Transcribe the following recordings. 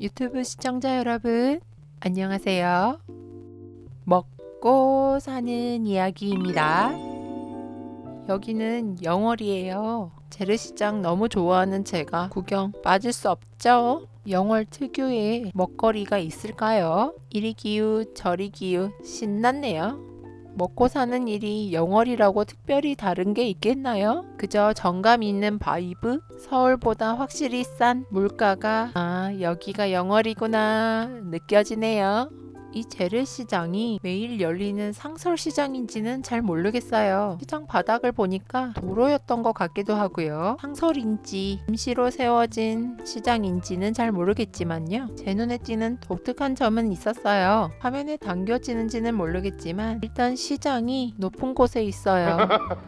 유튜브 시청자 여러분, 안녕하세요. 먹고 사는 이야기입니다. 여기는 영월이에요. 재래시장 너무 좋아하는 제가 구경 빠질 수 없죠? 영월 특유의 먹거리가 있을까요? 이리 기우 저리 기우 신났네요. 먹고 사는 일이 영월이라고 특별히 다른 게 있겠나요? 그저 정감 있는 바이브? 서울보다 확실히 싼 물가가 여기가 영월이구나 느껴지네요. 이 재래시장이 매일 열리는 상설시장인지는 잘 모르겠어요. 시장 바닥을 보니까 도로였던 것 같기도 하고요. 상설인지 임시로 세워진 시장인지는 잘 모르겠지만요. 제 눈에 띄는 독특한 점은 있었어요. 화면에 담겨지는지는 모르겠지만 일단 시장이 높은 곳에 있어요.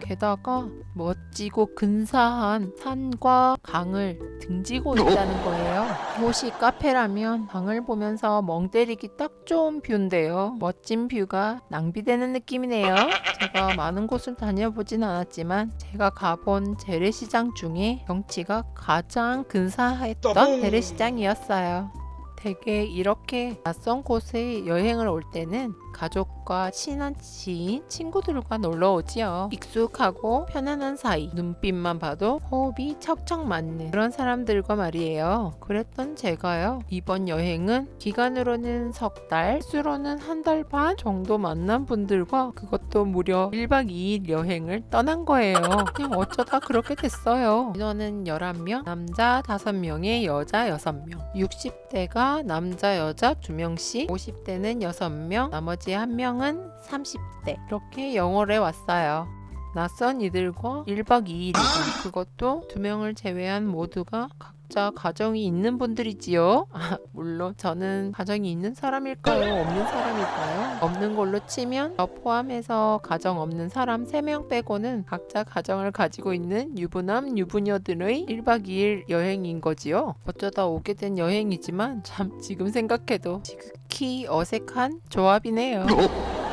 게다가 멋지고 근사한 산과 강을 등지고 있다는 거예요. 이곳이 카페라면 강을 보면서 멍 때리기 딱 좋은 뷰인데요. 멋진 뷰가 낭비되는 느낌이네요. 제가 많은 곳을 다녀보진 않았지만 제가 가본 재래시장 중에 경치가 가장 근사했던 재래시장이었어요. 되게 이렇게 낯선 곳에 여행을 올 때는 가족과 친한 지인, 친구들과 놀러 오지요. 익숙하고 편안한 사이, 눈빛만 봐도 호흡이 척척 맞는 그런 사람들과 말이에요. 그랬던 제가요, 이번 여행은 기간으로는 석 달, 수로는 한 달 반 정도 만난 분들과 그것도 무려 1박 2일 여행을 떠난 거예요. 그냥 어쩌다 그렇게 됐어요. 인원은 11명, 남자 5명에 여자 6명, 60대가 남자 여자 2명씩, 50대는 6명, 나머지 1명은 30대. 이렇게 영월에 왔어요. 낯선 이들과 1박 2일이고 그것도 2명을 제외한 모두가 각자 가정이 있는 분들이지요. 물론 저는 가정이 있는 사람일까요? 없는 사람일까요? 없는 걸로 치면 저 포함해서 가정 없는 사람 3명 빼고는 각자 가정을 가지고 있는 유부남, 유부녀들의 1박 2일 여행인 거지요. 어쩌다 오게 된 여행이지만 참 지금 생각해도 지극히 어색한 조합이네요.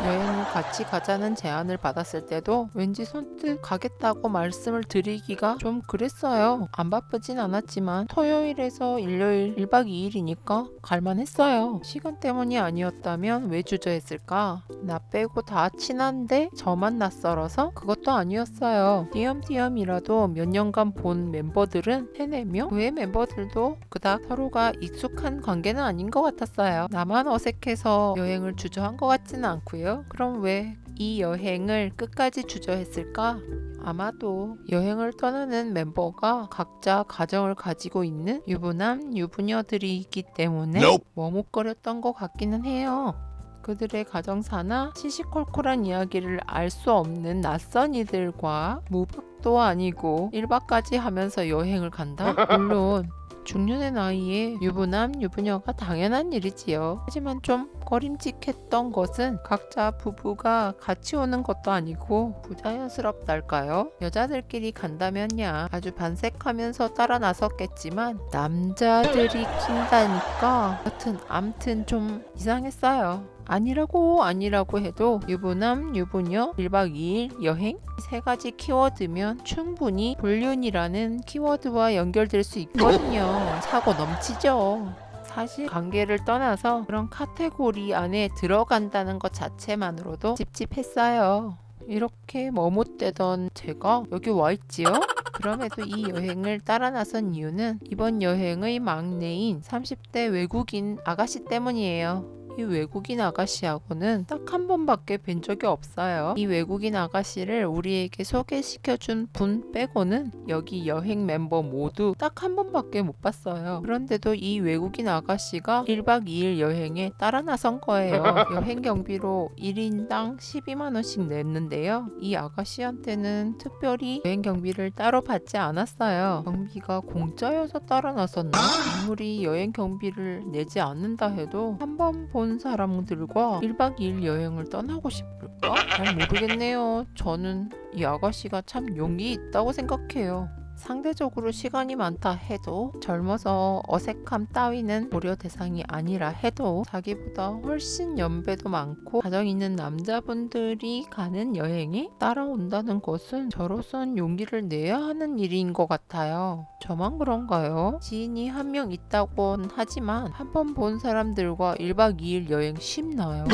여행을 같이 가자는 제안을 받았을 때도 왠지 선뜻 가겠다고 말씀을 드리기가 좀 그랬어요. 안 바쁘진 않았지만 토요일에서 일요일 1박 2일이니까 갈만했어요. 시간 때문이 아니었다면 왜 주저했을까? 나 빼고 다 친한데 저만 낯설어서? 그것도 아니었어요. 띄엄띄엄이라도 몇 년간 본 멤버들은 3-4명? 그 외 멤버들도 그닥 서로가 익숙한 관계는 아닌 것 같았어요. 나만 어색해서 여행을 주저한 것 같지는 않고요. 그럼 왜 이 여행을 끝까지 주저했을까? 아마도 여행을 떠나는 멤버가 각자 가정을 가지고 있는 유부남, 유부녀들이기 때문에 머뭇거렸던 것 같기는 해요. 그들의 가정사나 시시콜콜한 이야기를 알 수 없는 낯선 이들과 무박도 아니고 1박까지 하면서 여행을 간다? 물론 중년의 나이에 유부남, 유부녀가 당연한 일이지요. 하지만 좀 꺼림칙했던 것은 각자 부부가 같이 오는 것도 아니고 부자연스럽달까요? 여자들끼리 간다면야 아주 반색하면서 따라 나섰겠지만 남자들이 킨다니까 암튼 좀 이상했어요. 아니라고 해도 유부남, 유부녀, 1박 2일 여행? 이 3가지 키워드면 충분히 불륜이라는 키워드와 연결될 수 있거든요. 사고 넘치죠. 사실 관계를 떠나서 그런 카테고리 안에 들어간다는 것 자체만으로도 찝찝했어요. 이렇게 머뭇대던 제가 여기 와 있지요? 그럼에도 이 여행을 따라 나선 이유는 이번 여행의 막내인 30대 외국인 아가씨 때문이에요. 이 외국인 아가씨하고는 딱 한 번밖에 뵌 적이 없어요. 이 외국인 아가씨를 우리에게 소개시켜준 분 빼고는 여기 여행 멤버 모두 딱 한 번밖에 못 봤어요. 그런데도 이 외국인 아가씨가 1박 2일 여행에 따라 나선 거예요. 여행 경비로 1인당 12만 원씩 냈는데요. 이 아가씨한테는 특별히 여행 경비를 따로 받지 않았어요. 경비가 공짜여서 따라 나섰나? 아무리 여행 경비를 내지 않는다 해도 한 번 본 사람들과 1박 2일 여행을 떠나고 싶을까? 잘 모르겠네요. 저는 이 아가씨가 참 용기 있다고 생각해요. 상대적으로 시간이 많다 해도 젊어서 어색함 따위는 고려 대상이 아니라 해도 자기보다 훨씬 연배도 많고 가정 있는 남자분들이 가는 여행에 따라온다는 것은 저로선 용기를 내야 하는 일인 것 같아요. 저만 그런가요? 지인이 한 명 있다곤 하지만 한 번 본 사람들과 1박 2일 여행 쉽나요?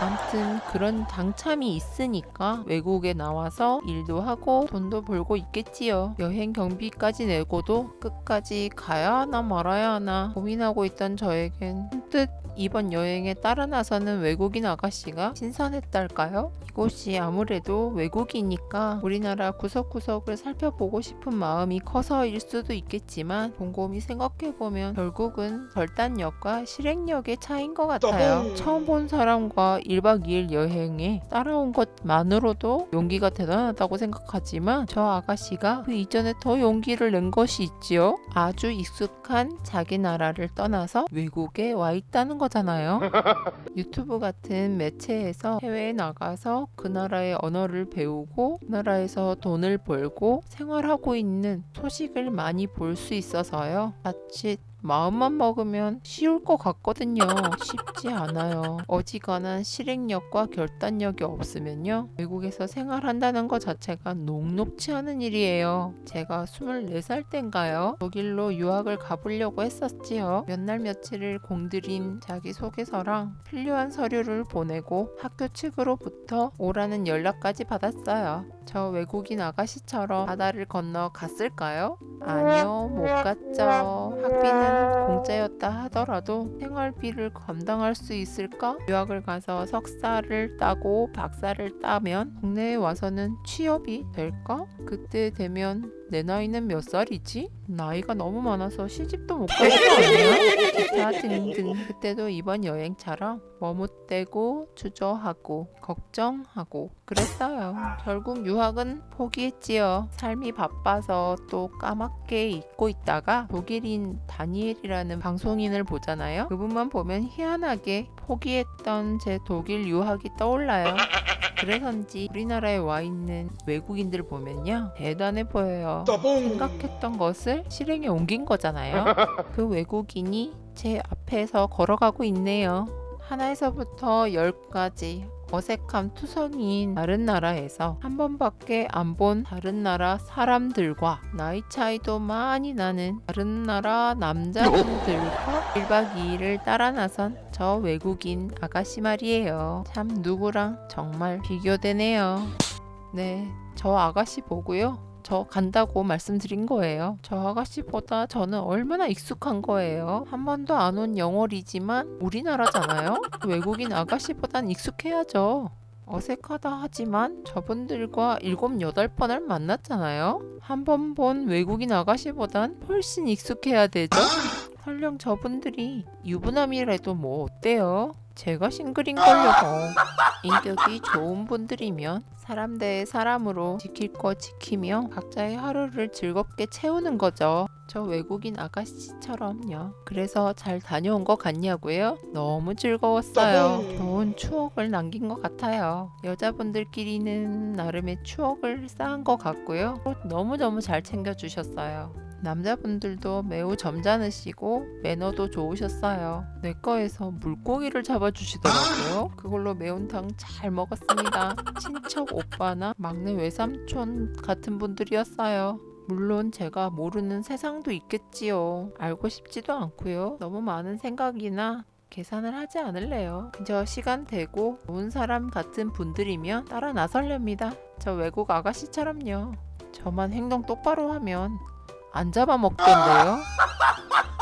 아무튼 그런 당참이 있으니까 외국에 나와서 일도 하고 돈도 벌고 있겠지요. 여행 경비까지 내고도 끝까지 가야 하나 말아야 하나 고민하고 있던 저에겐 문득 이번 여행에 따라 나서는 외국인 아가씨가 신선했달까요? 이곳이 아무래도 외국이니까 우리나라 구석구석을 살펴보고 싶은 마음이 커서일 수도 있겠지만 곰곰이 생각해보면 결국은 결단력과 실행력의 차이인 것 같아요. 처음 본 사람과 1박 2일 여행에 따라온 것만으로도 용기가 대단하다고 생각하지만 저 아가씨가 그 이전에 더 용기를 낸 것이 있지요. 아주 익숙한 자기 나라를 떠나서 외국에 와 있다는 거잖아요. 유튜브 같은 매체에서 해외에 나가서 그 나라의 언어를 배우고 그 나라에서 돈을 벌고 생활하고 있는 소식을 많이 볼 수 있어서요. 자칫 마음만 먹으면 쉬울 것 같거든요. 쉽지 않아요. 어지간한 실행력과 결단력이 없으면요. 외국에서 생활한다는 것 자체가 녹록치 않은 일이에요. 제가 24살 땐가요? 독일로 유학을 가보려고 했었지요. 몇 날 며칠을 공들인 자기소개서랑 필요한 서류를 보내고 학교 측으로부터 오라는 연락까지 받았어요. 저 외국인 아가씨처럼 바다를 건너 갔을까요? 아니요, 못 갔죠. 학비는 공짜였다 하더라도 생활비를 감당할 수 있을까? 유학을 가서 석사를 따고 박사를 따면 국내에 와서는 취업이 될까? 그때 되면 내 나이는 몇 살이지? 나이가 너무 많아서 시집도 못 갈 거 아니야? 기타 등등. 그때도 이번 여행처럼 머뭇대고 주저하고 걱정하고 그랬어요. 결국 유학은 포기했지요. 삶이 바빠서 또 까맣게 잊고 있다가 독일인 다니엘이라는 방송인을 보잖아요. 그분만 보면 희한하게 포기했던 제 독일 유학이 떠올라요. 그래서인지 우리나라에 와 있는 외국인들 보면요, 대단해 보여요. 생각했던 것을 실행에 옮긴 거잖아요. 그 외국인이 제 앞에서 걸어가고 있네요. 하나에서부터 10까지 어색함 투성이인 다른 나라에서 한 번밖에 안 본 다른 나라 사람들과 나이 차이도 많이 나는 다른 나라 남자분들과 1박 2일을 따라 나선 저 외국인 아가씨 말이에요. 참 누구랑 정말 비교되네요. 네, 저 아가씨 보고요. 저 간다고 말씀드린 거예요. 저 아가씨보다 저는 얼마나 익숙한 거예요. 한 번도 안 온 영월이지만 우리나라잖아요. 외국인 아가씨보단 익숙해야죠. 어색하다 하지만 저분들과 7, 8번을 만났잖아요. 한 번 본 외국인 아가씨보단 훨씬 익숙해야 되죠. 설령 저분들이 유부남이라도 뭐 어때요? 제가 싱글인걸요. 인격이 좋은 분들이면 사람 대 사람으로 지킬 거 지키며 각자의 하루를 즐겁게 채우는 거죠. 저 외국인 아가씨처럼요. 그래서 잘 다녀온 것 같냐고요? 너무 즐거웠어요. 좋은 추억을 남긴 것 같아요. 여자분들끼리는 나름의 추억을 쌓은 것 같고요. 너무너무 잘 챙겨주셨어요. 남자분들도 매우 점잖으시고 매너도 좋으셨어요. 내 거에서 물고기를 잡아주시더라고요. 그걸로 매운탕 잘 먹었습니다. 친척 오빠나 막내 외삼촌 같은 분들이었어요. 물론 제가 모르는 세상도 있겠지요. 알고 싶지도 않고요. 너무 많은 생각이나 계산을 하지 않을래요. 그저 시간 되고 좋은 사람 같은 분들이면 따라 나설렵니다. 저 외국 아가씨처럼요. 저만 행동 똑바로 하면 안 잡아먹던데요.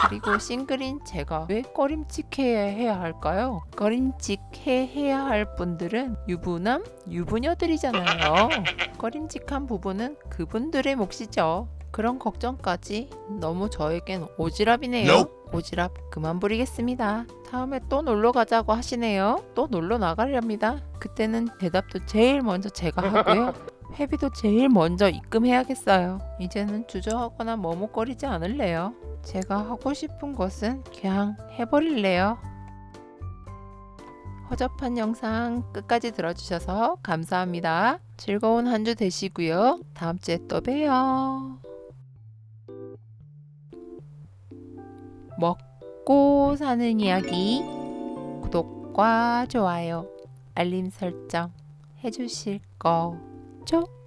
그리고 싱글인 제가 왜 꺼림칙해야 할까요? 꺼림칙해야 할 분들은 유부남, 유부녀들이잖아요. 꺼림칙한 부분은 그분들의 몫이죠. 그런 걱정까지 너무 저에겐 오지랖이네요. 오지랖 그만 부리겠습니다. 다음에 또 놀러 가자고 하시네요. 또 놀러 나가렵니다. 그때는 대답도 제일 먼저 제가 하고요. 회비도 제일 먼저 입금해야겠어요. 이제는 주저하거나 머뭇거리지 않을래요. 제가 하고 싶은 것은 그냥 해버릴래요. 허접한 영상 끝까지 들어주셔서 감사합니다. 즐거운 한 주 되시고요. 다음 주에 또 봬요. 먹고 사는 이야기 구독과 좋아요, 알림 설정 해주실 거죠?